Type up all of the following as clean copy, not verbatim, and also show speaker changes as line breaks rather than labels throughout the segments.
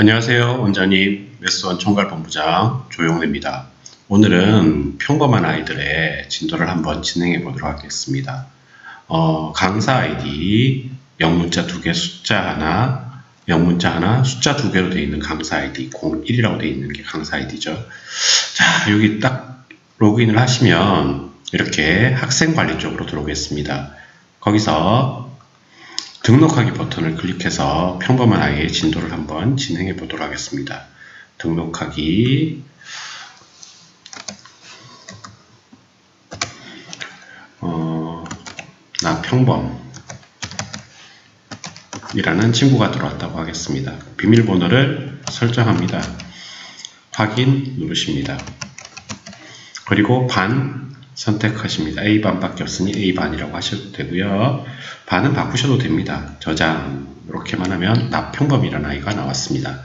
안녕하세요. 원장님, 메스원 총괄본부장 조용래입니다. 오늘은 평범한 아이들의 진도를 한번 진행해 보도록 하겠습니다. 강사 아이디 영문자 2개, 숫자 하나, 영문자 하나, 숫자 2개로 되어 있는 강사 아이디 01이라고 되어 있는 게 강사 아이디죠. 자, 여기 딱 로그인을 하시면 이렇게 학생 관리 쪽으로 들어오겠습니다. 거기서 등록하기 버튼을 클릭해서 평범한 아이의 진도를 한번 진행해 보도록 하겠습니다. 등록하기, 나 평범 이라는 친구가 들어왔다고 하겠습니다. 비밀번호를 설정합니다. 확인 누르십니다. 그리고 반 선택하십니다. A반밖에 없으니 A반이라고 하셔도 되고요. 반은 바꾸셔도 됩니다. 저장 이렇게만 하면 나평범이라는 아이가 나왔습니다.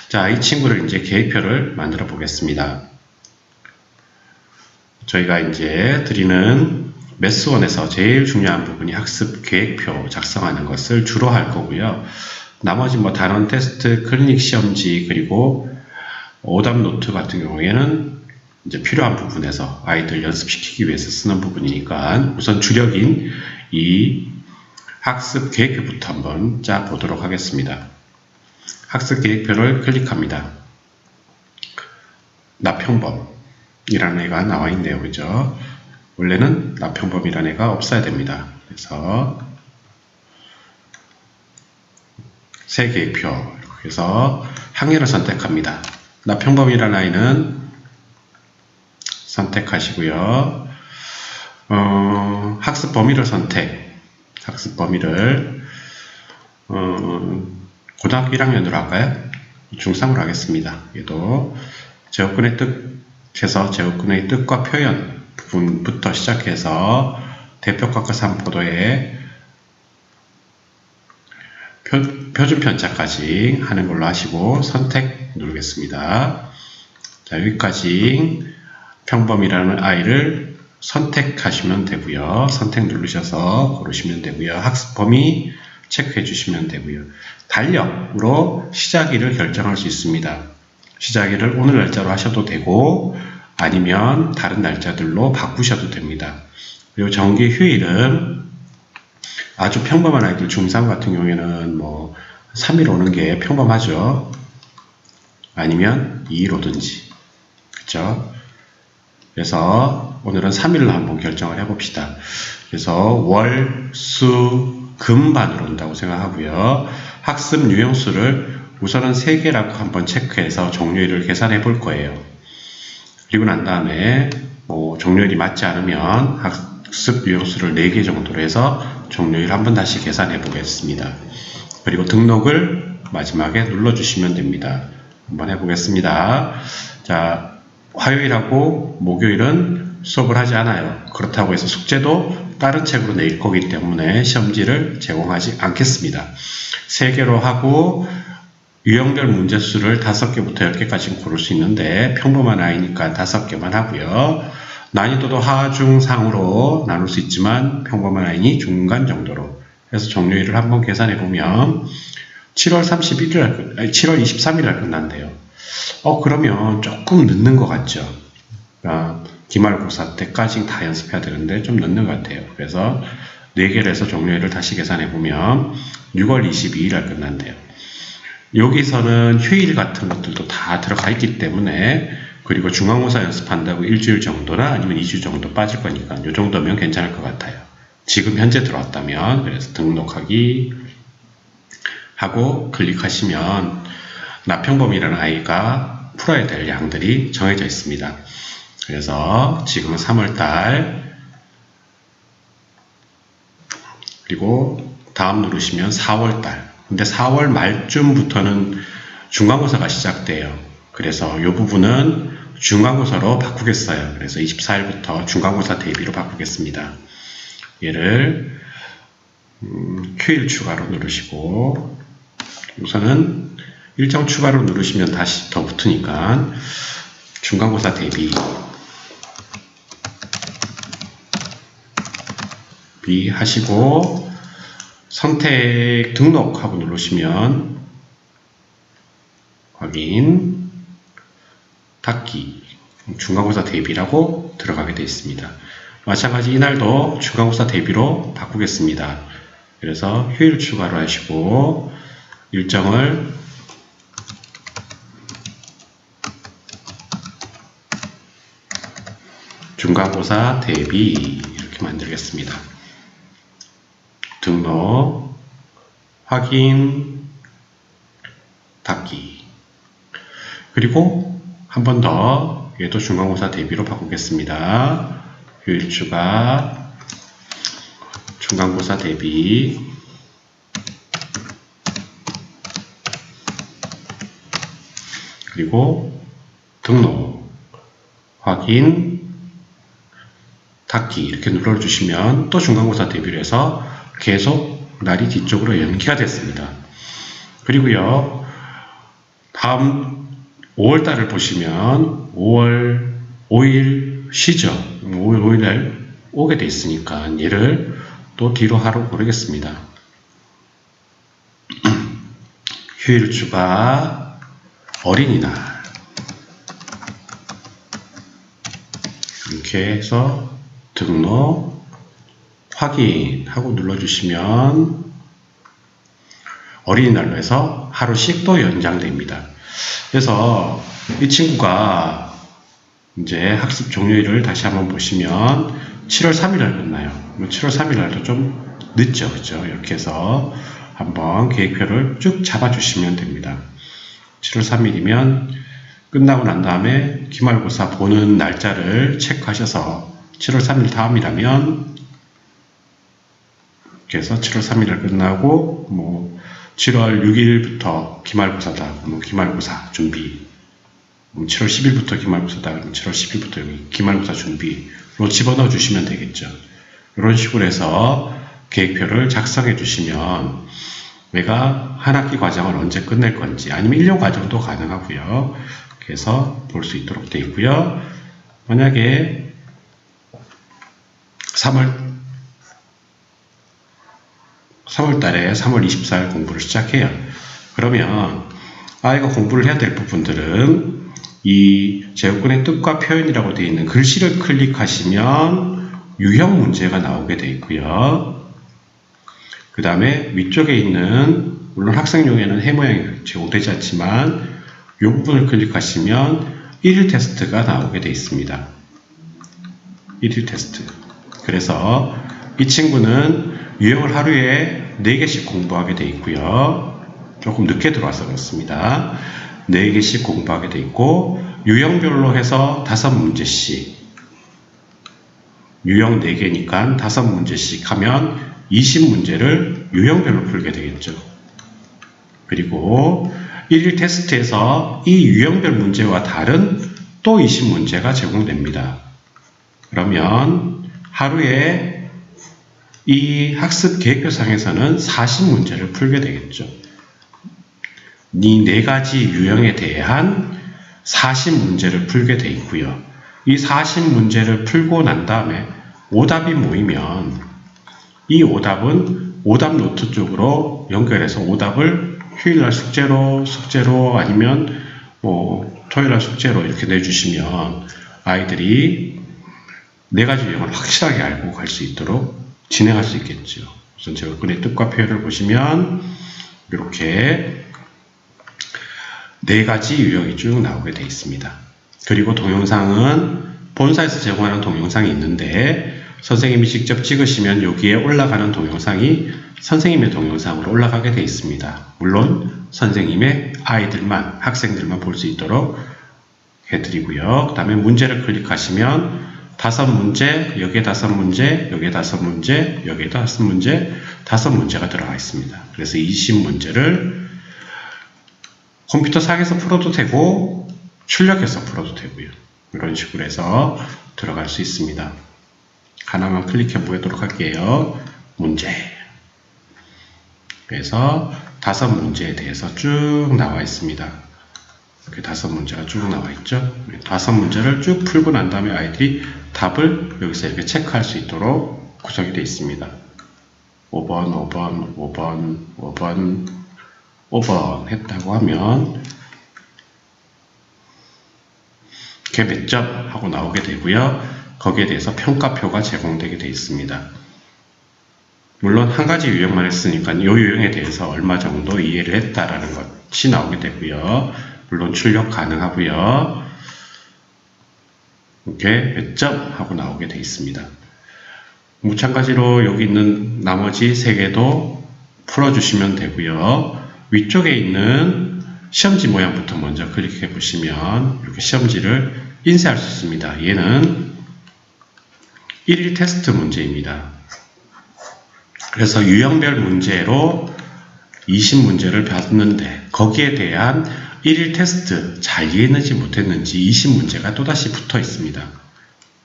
자, 이 친구를 이제 계획표를 만들어 보겠습니다. 저희가 이제 드리는 메스원에서 제일 중요한 부분이 학습 계획표 작성하는 것을 주로 할 거고요. 나머지 뭐 단원 테스트, 클리닉 시험지, 그리고 오답 노트 같은 경우에는 이제 필요한 부분에서 아이들 연습시키기 위해서 쓰는 부분이니까 우선 주력인 이 학습 계획표부터 한번 짜 보도록 하겠습니다. 학습 계획표를 클릭합니다. 나평범이라는 애가 나와 있네요. 그죠? 원래는 나평범이라는 애가 없어야 됩니다. 그래서 새 계획표 이렇게 해서 항해를 선택합니다. 나평범이라는 아이는 선택하시고요. 학습 범위를 학습 범위를 고등학교 1학년으로 할까요? 중3으로 하겠습니다. 얘도 제어권의 뜻에서 제어권의 뜻과 표현 부분부터 시작해서 대표과과 3포도의 표준 편차까지 하는 걸로 하시고 선택 누르겠습니다. 자, 여기까지 평범이라는 아이를 선택하시면 되고요. 선택 누르셔서 고르시면 되고요. 학습 범위 체크해 주시면 되고요. 달력으로 시작일을 결정할 수 있습니다. 시작일을 오늘 날짜로 하셔도 되고 아니면 다른 날짜들로 바꾸셔도 됩니다. 그리고 정기 휴일은 아주 평범한 아이들 중3 같은 경우에는 뭐 3일 오는 게 평범하죠. 아니면 2일 오든지. 그쵸? 그래서 오늘은 3일로 한번 결정을 해봅시다. 그래서 월, 수, 금반으로 온다고 생각하고요. 학습 유형수를 우선은 3개라고 한번 체크해서 종료일을 계산해 볼 거예요. 그리고 난 다음에 뭐 종료일이 맞지 않으면 학습 유형수를 4개 정도로 해서 종료일 한번 다시 계산해 보겠습니다. 그리고 등록을 마지막에 눌러주시면 됩니다. 한번 해보겠습니다. 자, 화요일하고 목요일은 수업을 하지 않아요. 그렇다고 해서 숙제도 다른 책으로 낼 거기 때문에 시험지를 제공하지 않겠습니다. 3개로 하고 유형별 문제수를 5개부터 10개까지 고를 수 있는데 평범한 아이니까 5개만 하고요. 난이도도 하중상으로 나눌 수 있지만 평범한 아이니 중간 정도로 해서 종료일을 한번 계산해 보면 7월 23일 날 끝난대요. 그러면 조금 늦는 것 같죠? 기말고사 때까지 다 연습해야 되는데 좀 늦는 것 같아요. 그래서 4개를 해서 종료일을 다시 계산해보면 6월 22일 날 끝난대요. 여기서는 휴일 같은 것들도 다 들어가 있기 때문에 그리고 중간고사 연습한다고 일주일 정도나 아니면 2주 정도 빠질 거니까 이 정도면 괜찮을 것 같아요. 지금 현재 들어왔다면. 그래서 등록하기 하고 클릭하시면 나평범이라는 아이가 풀어야 될 양들이 정해져 있습니다. 그래서 지금은 3월달 그리고 다음 누르시면 4월달. 근데 4월 말쯤부터는 중간고사가 시작돼요. 그래서 이 부분은 중간고사로 바꾸겠어요. 그래서 24일부터 중간고사 대비로 바꾸겠습니다. 얘를 휴일 추가로 누르시고 우선은 일정 추가로 누르시면 다시 더 붙으니까 중간고사 대비 하시고 선택 등록하고 누르시면 확인, 닫기, 중간고사 대비라고 들어가게 되어 있습니다. 마찬가지 이날도 중간고사 대비로 바꾸겠습니다. 그래서 휴일 추가로 하시고 일정을 중간고사 대비 이렇게 만들겠습니다. 등록, 확인, 닫기. 그리고 한 번 더 얘도 중간고사 대비로 바꾸겠습니다. 휴일 추가, 중간고사 대비, 그리고 등록, 확인, 닫기 이렇게 눌러주시면 또 중간고사 대비로 해서 계속 날이 뒤쪽으로 연기가 됐습니다. 그리고요, 다음 5월달을 보시면 5월 5일 쉬죠. 5월 5일날 오게 돼 있으니까 얘를 또 뒤로 하루 고르겠습니다. 휴일 추가, 어린이날 이렇게 해서 등록, 확인하고 눌러주시면 어린이날로 해서 하루씩 또 연장됩니다. 그래서 이 친구가 이제 학습 종료일을 다시 한번 보시면 7월 3일날 끝나요. 7월 3일날도 좀 늦죠, 그죠? 이렇게 해서 한번 계획표를 쭉 잡아주시면 됩니다. 7월 3일이면 끝나고 난 다음에 기말고사 보는 날짜를 체크하셔서 7월 3일 다음이라면 이렇게 해서 7월 3일날 끝나고 뭐 7월 6일부터 기말고사다. 기말고사 준비. 7월 10일부터 기말고사다. 7월 10일부터 여기 기말고사 준비로 집어넣어 주시면 되겠죠. 이런 식으로 해서 계획표를 작성해 주시면 내가 한 학기 과정을 언제 끝낼 건지 아니면 1년 과정도 가능하고요. 그래서 볼 수 있도록 되어 있고요. 만약에 3월 달에 3월 24일 공부를 시작해요. 그러면 아이가 공부를 해야 될 부분들은 이 제곱근의 뜻과 표현이라고 되어 있는 글씨를 클릭하시면 유형 문제가 나오게 되어 있고요. 그 다음에 위쪽에 있는 물론 학생용에는 해 모양이 제공되지 않지만 이 부분을 클릭하시면 1일 테스트가 나오게 되어 있습니다. 1일 테스트. 그래서 이 친구는 유형을 하루에 4개씩 공부하게 되어 있고요. 조금 늦게 들어와서 그렇습니다. 4개씩 공부하게 되어 있고 유형별로 해서 5문제씩 유형 4개니까 5문제씩 하면 20문제를 유형별로 풀게 되겠죠. 그리고 1일 테스트에서 이 유형별 문제와 다른 또 20문제가 제공됩니다. 그러면 하루에 이 학습 계획표상에서는 40문제를 풀게 되겠죠. 이 4가지 유형에 대한 40문제를 풀게 되어 있고요. 이 40문제를 풀고 난 다음에 오답이 모이면 이 오답은 오답 노트 쪽으로 연결해서 오답을 휴일날 숙제로 아니면 뭐 토요일날 숙제로 이렇게 내주시면 아이들이 4가지 유형을 확실하게 알고 갈 수 있도록 진행할 수 있겠죠. 우선 제곱근의 뜻과 표현을 보시면 이렇게 4가지 유형이 쭉 나오게 되어 있습니다. 그리고 동영상은 본사에서 제공하는 동영상이 있는데 선생님이 직접 찍으시면 여기에 올라가는 동영상이 선생님의 동영상으로 올라가게 되어 있습니다. 물론 선생님의 아이들만, 학생들만 볼 수 있도록 해드리고요. 그 다음에 문제를 클릭하시면 5문제, 여기에 5문제, 여기에 5문제, 여기에 5문제, 5문제가 들어가 있습니다. 그래서 20문제를 컴퓨터 상에서 풀어도 되고 출력해서 풀어도 되고요. 이런 식으로 해서 들어갈 수 있습니다. 하나만 클릭해 보도록 할게요. 문제. 그래서 5문제에 대해서 쭉 나와 있습니다. 이렇게 5문제가 쭉 나와 있죠. 5문제를 쭉 풀고 난 다음에 아이들이 답을 여기서 이렇게 체크할 수 있도록 구성이 되어 있습니다. 5번, 5번, 5번, 5번, 5번 했다고 하면 걔 몇 점 하고 나오게 되고요. 거기에 대해서 평가표가 제공되게 되어 있습니다. 물론 한 가지 유형만 했으니까 이 유형에 대해서 얼마 정도 이해를 했다라는 것이 나오게 되고요. 물론 출력 가능하고요. 이렇게 몇 점 하고 나오게 되어 있습니다. 마찬가지로 여기 있는 나머지 3개도 풀어주시면 되고요. 위쪽에 있는 시험지 모양부터 먼저 클릭해 보시면 이렇게 시험지를 인쇄할 수 있습니다. 얘는 1일 테스트 문제입니다. 그래서 유형별 문제로 20문제를 봤는데 거기에 대한 1일 테스트 잘 이해했는지 못했는지 20문제가 또다시 붙어 있습니다.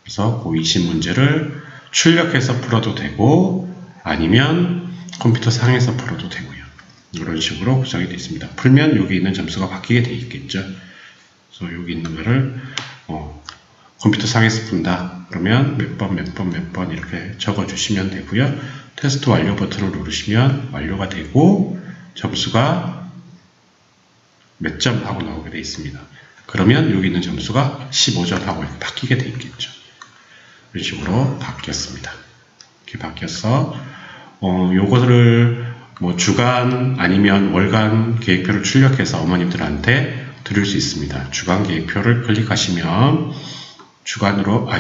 그래서 그 20문제를 출력해서 풀어도 되고 아니면 컴퓨터 상에서 풀어도 되고요. 이런 식으로 구성이 되어 있습니다. 풀면 여기 있는 점수가 바뀌게 되어 있겠죠. 그래서 여기 있는 거를 컴퓨터 상에서 푼다. 그러면 몇 번 이렇게 적어 주시면 되고요. 테스트 완료 버튼을 누르시면 완료가 되고 점수가 몇 점 하고 나오게 되어 있습니다. 그러면 여기 있는 점수가 15점 하고 이렇게 바뀌게 되어 있겠죠. 이런 식으로 바뀌었습니다. 이렇게 바뀌어서 요거를 뭐 주간 아니면 월간 계획표를 출력해서 어머님들한테 드릴 수 있습니다. 주간 계획표를 클릭하시면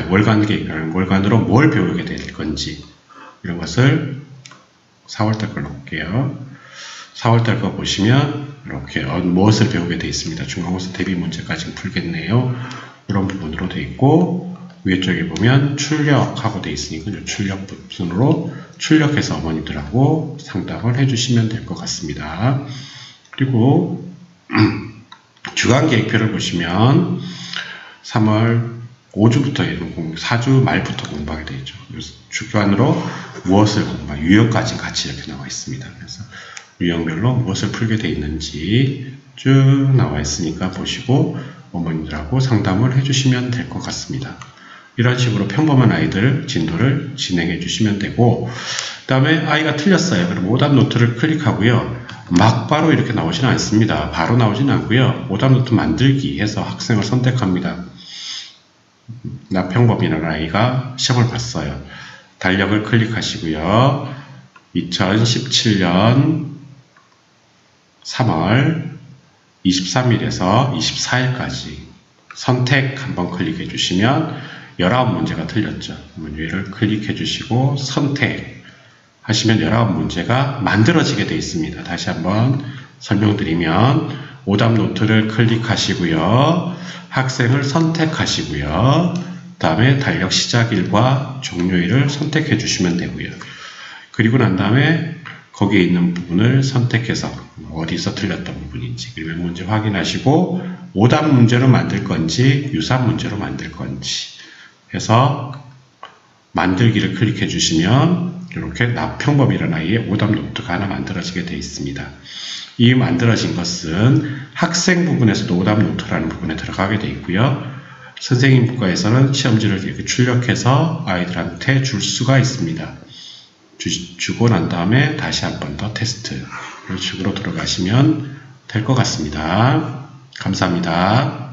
월간 계획표는 월간으로 뭘 배우게 될 건지 이런 것을 4월달 걸로 볼게요. 4월달 거 보시면 이렇게 무엇을 배우게 되어 있습니다. 중간고사 대비 문제까지 풀겠네요. 이런 부분으로 되어 있고 위에 쪽에 보면 출력하고 되어 있으니까 이 출력 부분으로 출력해서 어머니들하고 상담을 해주시면 될 것 같습니다. 그리고 주간 계획표를 보시면 3월 5주부터 4주 말부터 공부하게 되죠. 그래서 주간으로 무엇을 유형까지 같이 이렇게 나와 있습니다. 그래서 유형별로 무엇을 풀게 되어 있는지 쭉 나와 있으니까 보시고 어머님들하고 상담을 해주시면 될 것 같습니다. 이런 식으로 평범한 아이들 진도를 진행해 주시면 되고 그 다음에 아이가 틀렸어요. 그럼 오답 노트를 클릭하고요. 막바로 이렇게 나오지는 않습니다. 바로 나오지는 않고요. 오답 노트 만들기 해서 학생을 선택합니다. 나 평범이라는 아이가 시험을 봤어요. 달력을 클릭하시고요. 2017년 3월 23일에서 24일까지 선택 한번 클릭해 주시면 19문제가 틀렸죠. 얘를 클릭해 주시고 선택 하시면 19문제가 만들어지게 되어 있습니다. 다시 한번 설명드리면 오답 노트를 클릭하시고요. 학생을 선택하시고요. 그 다음에 달력 시작일과 종료일을 선택해 주시면 되고요. 그리고 난 다음에 거기에 있는 부분을 선택해서 어디서 틀렸던 부분인지 그리고 문제 확인하시고 오답 문제로 만들 건지 유사 문제로 만들 건지 해서 만들기를 클릭해 주시면 이렇게 나평범이라는 아이의 오답 노트가 하나 만들어지게 되어 있습니다. 이 만들어진 것은 학생 부분에서도 오답 노트라는 부분에 들어가게 되어 있고요. 선생님 부과에서는 시험지를 이렇게 출력해서 아이들한테 줄 수가 있습니다. 주고 난 다음에 다시 한 번 더 테스트 이런 식으로 들어가시면 될 것 같습니다. 감사합니다.